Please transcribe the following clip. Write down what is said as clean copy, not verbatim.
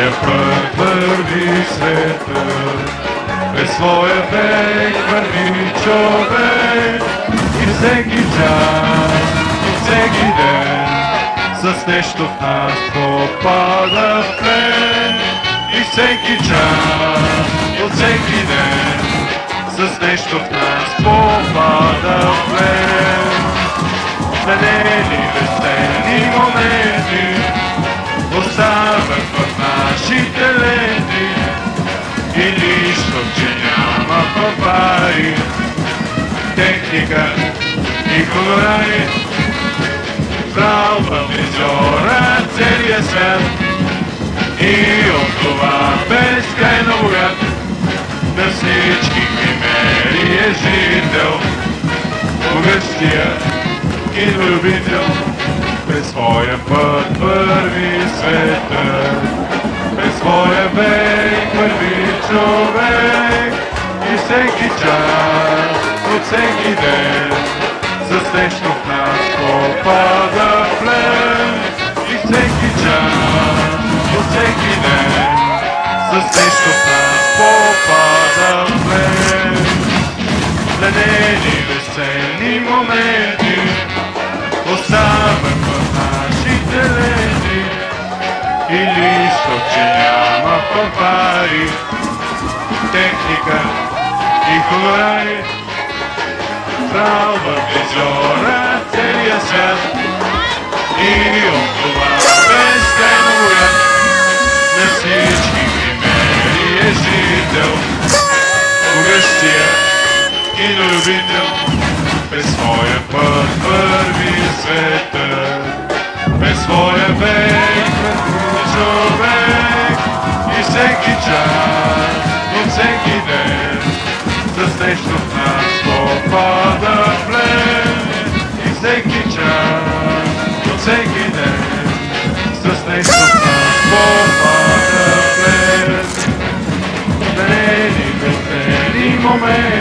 своя път върви света, през своя век върви човек. И всеки час, и всеки ден, с нещо в нас попада в плен. И всеки час, от всеки ден, с нещо в нас попада в плен. Пленени, весели моменти остават в нашите ленти и нищо, че няма фанфари, техника и хонорари. Пралва визора целия свят и от това безкрайно богат на всички химери е жител, могъщия кинолюбител. През своя път върви света, през своя век върви човек. И всеки час, от всеки ден, с нещо в нас попада в плен. И всеки час, от всеки ден, с нещо в нас попада в плен. Пленени, весели моменти остават в нашите ленти и нищо, че няма фанфари, техника и хонорари. Пралва визора целия свят и от това безкрайно богат на всички химери е жител, могъщия кинолюбител. През своя път върви света, през своя век върви човек. И всеки час, от всеки ден, с нещо в нас попада в плен. И всеки час, от всеки ден, с нещо в нас попада в плен. Весели, весели моменти